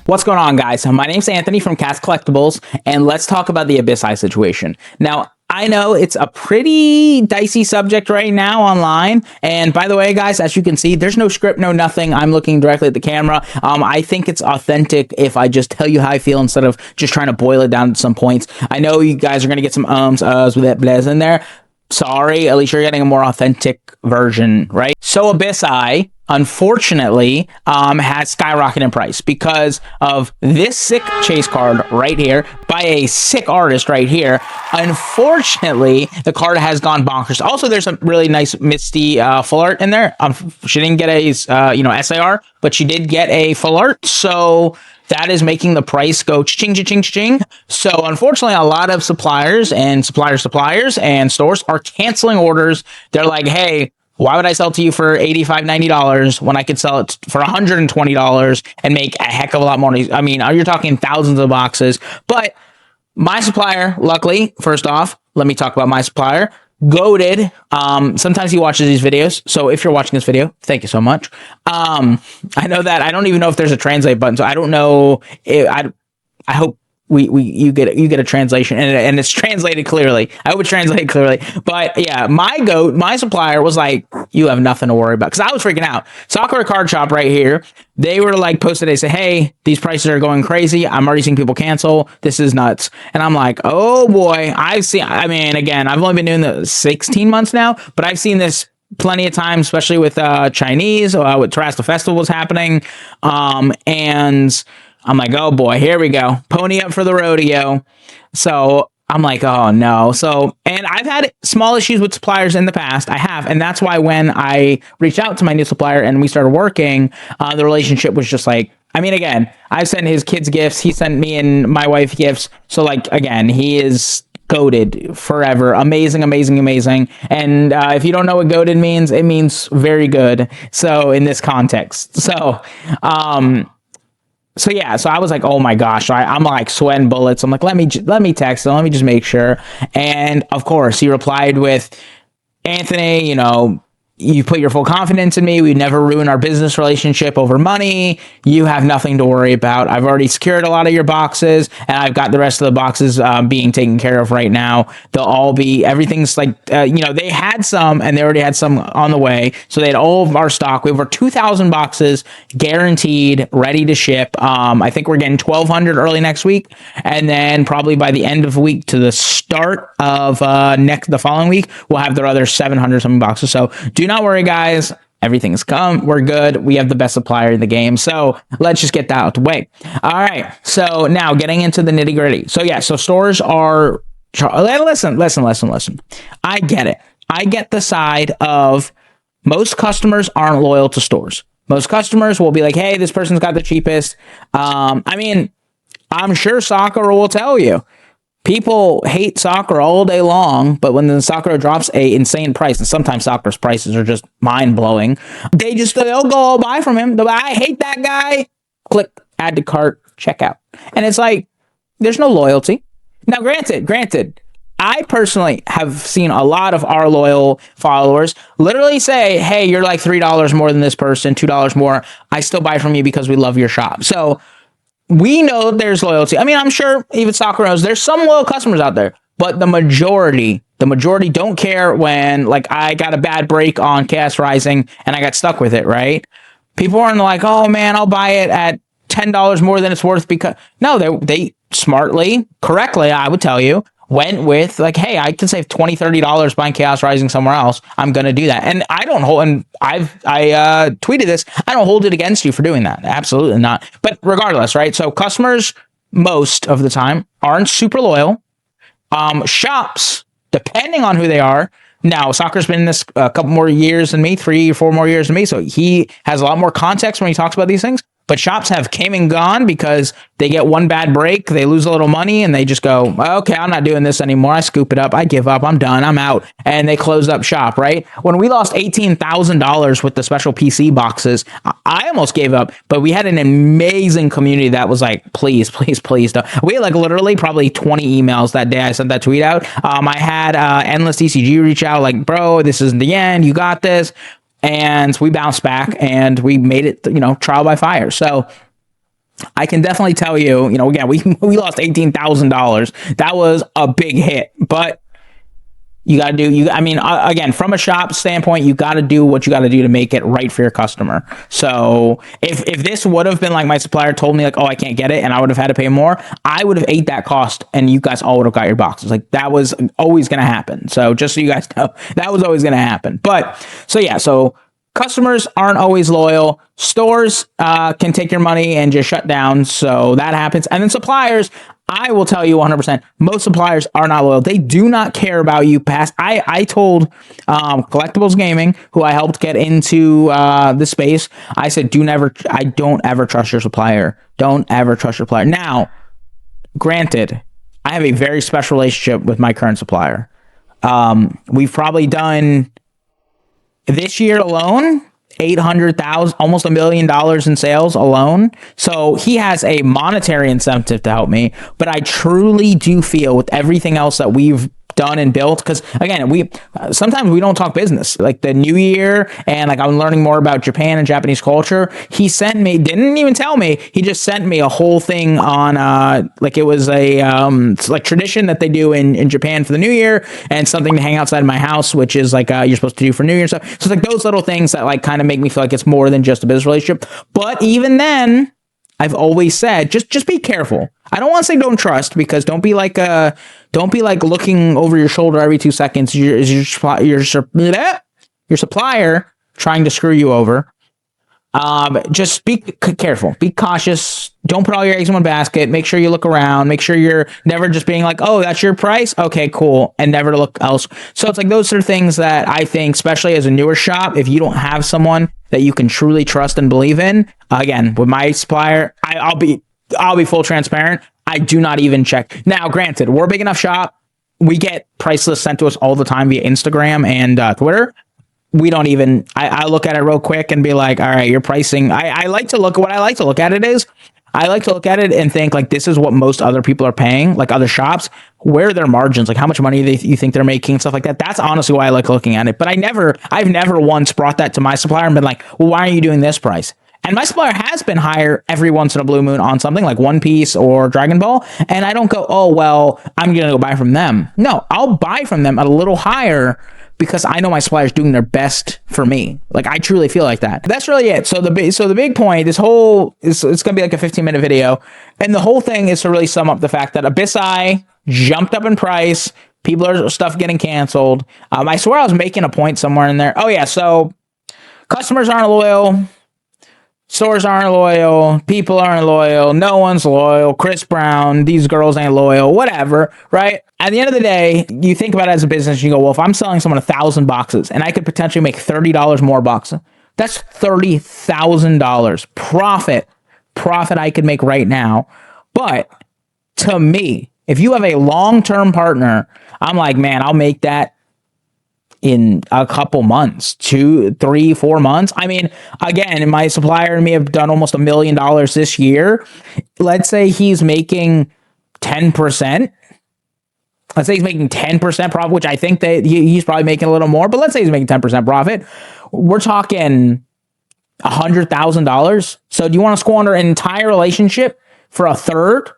What's going on, guys? My name's Anthony from Cast Collectibles, and let's talk about the Abyss Eye situation. Now, I know it's a pretty dicey subject right now online, and by the way, guys, as you can see, there's no script, no nothing. I'm looking directly at the camera. I think it's authentic if I just tell you how I feel instead of just trying to boil it down to some points. I know you guys are going to get some with that blaz in there. Sorry, at least you're getting a more authentic version, right? So Abyss Eye, unfortunately, has skyrocketed in price because of this sick chase card right here by a sick artist right here. Unfortunately, the card has gone bonkers. Also, there's a really nice Misty full art in there. She didn't get a SAR, but she did get a full art. So that is making the price go ching ching ching. So unfortunately, a lot of suppliers and suppliers and stores are canceling orders. They're like, hey, why would I sell to you for $85, $90 when I could sell it for $120 and make a heck of a lot more? I mean, you're talking thousands of boxes. But my supplier, luckily, first off, let me talk about my supplier. Goated. Sometimes he watches these videos. So if you're watching this video, thank you so much. I know that I don't even know if there's a translate button. So I don't know. I hope you get a translation and it's translated clearly. I hope it's translated clearly. But yeah, my supplier was like, you have nothing to worry about. Cause I was freaking out. Sakura Card Shop right here. They were like posted, they say, hey, these prices are going crazy. I'm already seeing people cancel. This is nuts. And I'm like, oh boy, again, I've only been doing this 16 months now, but I've seen this plenty of times, especially with Chinese, with Terrasta Festival was happening. And I'm like, oh boy, here we go. Pony up for the rodeo. So I'm like, oh no. So, and I've had small issues with suppliers in the past. I have. And that's why when I reached out to my new supplier and we started working, the relationship was just like, again, I sent his kids gifts. He sent me and my wife gifts. So like, again, he is goated forever. Amazing. And if you don't know what goated means, it means very good. So in this context, so I was like, oh my gosh, I'm like sweating bullets. I'm like, let me text him. Let me just make sure. And of course, he replied with, Anthony, you put your full confidence in me. We never ruin our business relationship over money. You have nothing to worry about. I've already secured a lot of your boxes and I've got the rest of the boxes being taken care of right now. Everything's like, they had some and they already had some on the way. So they had all of our stock. We have over 2,000 boxes guaranteed, ready to ship. I think we're getting 1,200 early next week. And then probably by the end of the week to the start of the following week, we'll have their other 700 something boxes. So do not worry, guys. Everything's come. We're good. We have the best supplier in the game. So let's just get that out the way. All right. So now getting into the nitty gritty. So yeah, so stores are, listen. I get it. I get the side of most customers aren't loyal to stores. Most customers will be like, hey, this person's got the cheapest. I'm sure Sakura will tell you. People hate Sakura all day long, but when the Sakura drops a insane price, and sometimes Sakura's prices are just mind-blowing, they'll go buy from him. They'll be, I hate that guy. Click, add to cart, checkout. And it's like, there's no loyalty. Now, granted, I personally have seen a lot of our loyal followers literally say, hey, you're like $3 more than this person, $2 more. I still buy from you because we love your shop. So we know there's loyalty. I'm sure even Sakura knows there's some loyal customers out there, but the majority don't care when, like, I got a bad break on Chaos Rising and I got stuck with it, right? People aren't like, oh man, I'll buy it at $10 more than it's worth because no, they smartly, correctly, I would tell you, went with like, hey, I can save $20, $30 buying Chaos Rising somewhere else. I'm going to do that. And I don't hold, and I tweeted this. I don't hold it against you for doing that. Absolutely not. But regardless, right? So customers most of the time aren't super loyal. Shops, depending on who they are. Now, Sakura's been in this a couple more years than me, 3 or 4 more years than me. So he has a lot more context when he talks about these things. But shops have came and gone because they get one bad break, they lose a little money, and they just go, okay, I'm not doing this anymore. I scoop it up. I give up. I'm done. I'm out. And they close up shop, right? When we lost $18,000 with the special PC boxes, I almost gave up. But we had an amazing community that was like, please don't. We had like literally probably 20 emails that day I sent that tweet out. I had Endless TCG reach out like, bro, this isn't the end. You got this. And we bounced back and we made it, trial by fire. So I can definitely tell you, again, we lost $18,000. That was a big hit, but you got to again, from a shop standpoint, you got to do what you got to do to make it right for your customer. So if this would have been like my supplier told me like, oh, I can't get it, and I would have had to pay more, I would have ate that cost and you guys all would have got your boxes. Like that was always going to happen. So just so you guys know, that was always going to happen. But so customers aren't always loyal. Stores can take your money and just shut down. So that happens. And then suppliers, I will tell you 100%, most suppliers are not loyal. They do not care about you past. I told Collectibles Gaming, who I helped get into the space, I said, I don't ever trust your supplier. Don't ever trust your supplier. Now, granted, I have a very special relationship with my current supplier. We've probably done this year alone, 800,000, almost $1 million in sales alone. So he has a monetary incentive to help me, but I truly do feel with everything else that we've done and built, because again, sometimes we don't talk business, like the new year, and like I'm learning more about Japan and Japanese culture. He sent me, didn't even tell me, he just sent me a whole thing on like it was a it's like tradition that they do in Japan for the new year, and something to hang outside of my house, which is like you're supposed to do for New Year. So it's like those little things that like kind of make me feel like it's more than just a business relationship. But even then, I've always said, just be careful. I don't want to say don't trust, because don't be like looking over your shoulder every 2 seconds. Your supplier trying to screw you over. Just be careful, be cautious. Don't put all your eggs in one basket. Make sure you look around. Make sure you're never just being like, oh, that's your price. Okay, cool. And never to look else. So it's like those are things that I think, especially as a newer shop, if you don't have someone that you can truly trust and believe in, again, with my supplier, I'll be full transparent. I do not even check. Now, granted, we're a big enough shop. We get price lists sent to us all the time via Instagram and Twitter. We don't even, I look at it real quick and be like, all right, your pricing. I like to look at it and think like, this is what most other people are paying, like other shops. Where are their margins? Like how much money you think they're making, stuff like that. That's honestly why I like looking at it. But I've never once brought that to my supplier and been like, well, why are you doing this price? And my supplier has been higher every once in a blue moon on something like One Piece or Dragon Ball. And I don't go, oh, well, I'm going to go buy from them. No, I'll buy from them at a little higher because I know my supplier is doing their best for me. Like I truly feel like that. That's really it. So the big point, it's going to be like a 15-minute video. And the whole thing is to really sum up the fact that Abyssai jumped up in price. Stuff getting canceled. I swear I was making a point somewhere in there. Oh yeah. So customers aren't loyal. Stores aren't loyal. People aren't loyal. No one's loyal. Chris Brown, these girls ain't loyal. Whatever, right? At the end of the day, you think about it as a business. You go, well, if I'm selling someone 1,000 boxes and I could potentially make $30 more bucks, that's $30,000 profit I could make right now. But to me, if you have a long-term partner, I'm like, man, I'll make that in a couple months, 2, 3, 4 months. I mean, again, my supplier and me have done almost $1 million this year. Let's say he's making 10%. Let's say he's making 10% profit, which I think that he's probably making a little more, but let's say he's making 10% profit. We're talking $100,000. So do you want to squander an entire relationship for a third?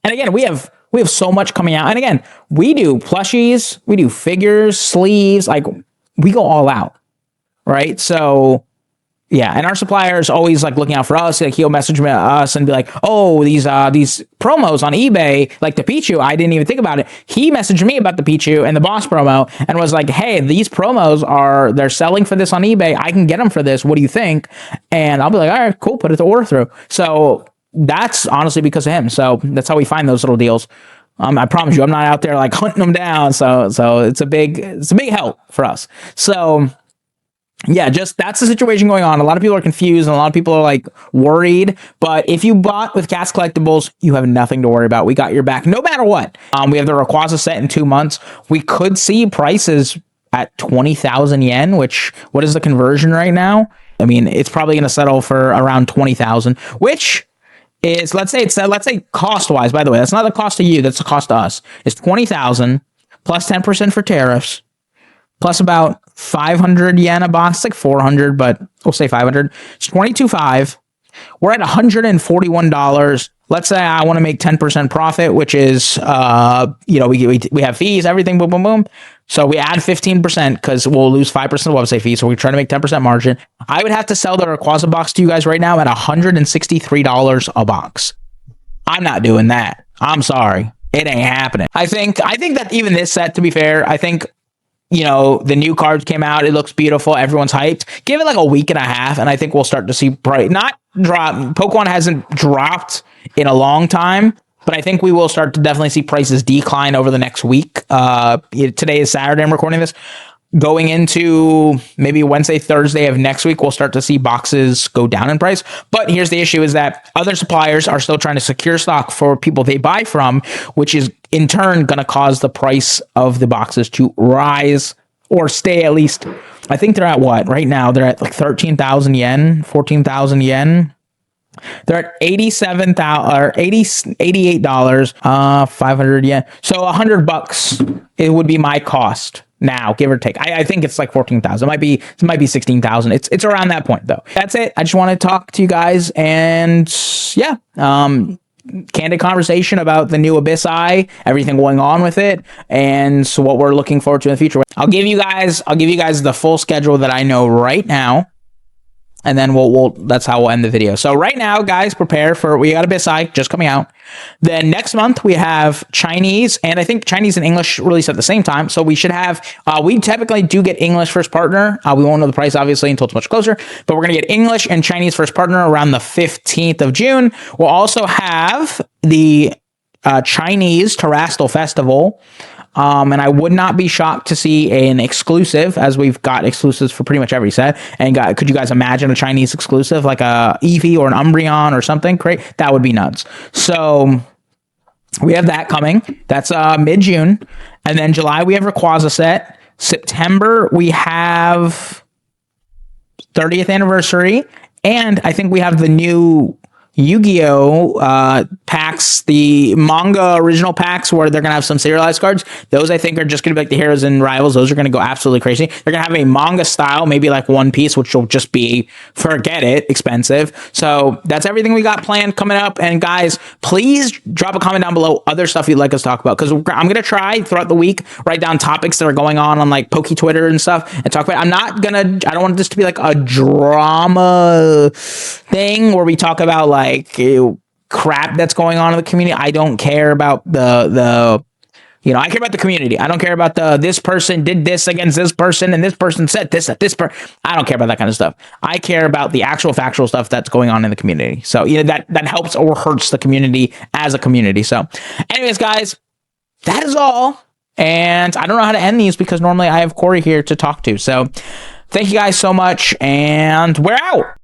And again, we have so much coming out. And again, we do plushies, we do figures, sleeves, like we go all out, right? So yeah, and our supplier is always like looking out for us. Like he'll message us and be like, "Oh, these promos on eBay, like the Pichu, I didn't even think about it." He messaged me about the Pichu and the Boss promo and was like, "Hey, these promos they're selling for this on eBay. I can get them for this. What do you think?" And I'll be like, "All right, cool, put it to order through." So that's honestly because of him. So that's how we find those little deals. I promise you, I'm not out there like hunting them down. So it's a big help for us. So yeah, just that's the situation going on. A lot of people are confused and a lot of people are like worried. But if you bought with Cats Collectibles, you have nothing to worry about. We got your back no matter what. We have the Rayquaza set in 2 months. We could see prices at 20,000 yen, which what is the conversion right now? I mean, it's probably going to settle for around 20,000, which is, let's say cost-wise, by the way, that's not the cost to you, that's the cost to us. It's 20,000 plus 10% for tariffs, plus about 500 yen a box, like 400, but we'll say 500. It's 22.5. we're at $141. Let's say I want to make 10% profit, which is, we have fees, everything, boom, boom, boom. So we add 15% because we'll lose 5% of website fees. So we try to make 10% margin. I would have to sell the Rayquaza box to you guys right now at $163 a box. I'm not doing that. I'm sorry. It ain't happening. I think that even this set, to be fair, I think, the new cards came out. It looks beautiful. Everyone's hyped. Give it like a week and a half, and I think we'll start to see not drop. Pokemon hasn't dropped in a long time, but I think we will start to definitely see prices decline over the next week. Today is Saturday. I'm recording this. Going into maybe Wednesday, Thursday of next week, we'll start to see boxes go down in price. But here's the issue is that other suppliers are still trying to secure stock for people they buy from, which is in turn going to cause the price of the boxes to rise or stay at least. I think they're at what? Right now, they're at like 13,000 yen, 14,000 yen. They're at $87,000 or $88, 500 yen. So $100, it would be my cost now, give or take. I think it's like 14,000. It might be 16,000. It's around that point though. That's it. I just want to talk to you guys and yeah, candid conversation about the new Abyss Eye, everything going on with it, and so what we're looking forward to in the future. I'll give you guys the full schedule that I know right now. And then that's how we'll end the video. So right now, guys, prepare for, we got Abyss Eye just coming out. Then next month, we have Chinese, and I think Chinese and English release at the same time. So we should have, we typically do get English first partner. We won't know the price, obviously, until it's much closer. But we're going to get English and Chinese first partner around the 15th of June. We'll also have the Chinese Terastal Festival. And I would not be shocked to see an exclusive, as we've got exclusives for pretty much every set. And could you guys imagine a Chinese exclusive like a Eevee or an Umbreon or something? Great. That would be nuts. So we have that coming. That's mid-June. And then July, we have Rayquaza set. September, we have 30th anniversary. And I think we have the new Yu-Gi-Oh! Packs, the manga original packs where they're going to have some serialized cards. Those I think are just going to be like the heroes and rivals. Those are going to go absolutely crazy. They're going to have a manga style, maybe like One Piece, which will just be, forget it, expensive. So that's everything we got planned coming up. And guys, please drop a comment down below other stuff you'd like us to talk about, because I'm going to try throughout the week, write down topics that are going on like Poke Twitter and stuff and talk about it. I don't want this to be like a drama thing where we talk about like crap that's going on in the community. I don't care about I care about the community. I don't care about this person did this against this person and this person said this at this I don't care about that kind of stuff. I care about the actual factual stuff that's going on in the community. So that helps or hurts the community as a community. So anyways, guys, that is all. And I don't know how to end these because normally I have Corey here to talk to. So thank you guys so much, and we're out.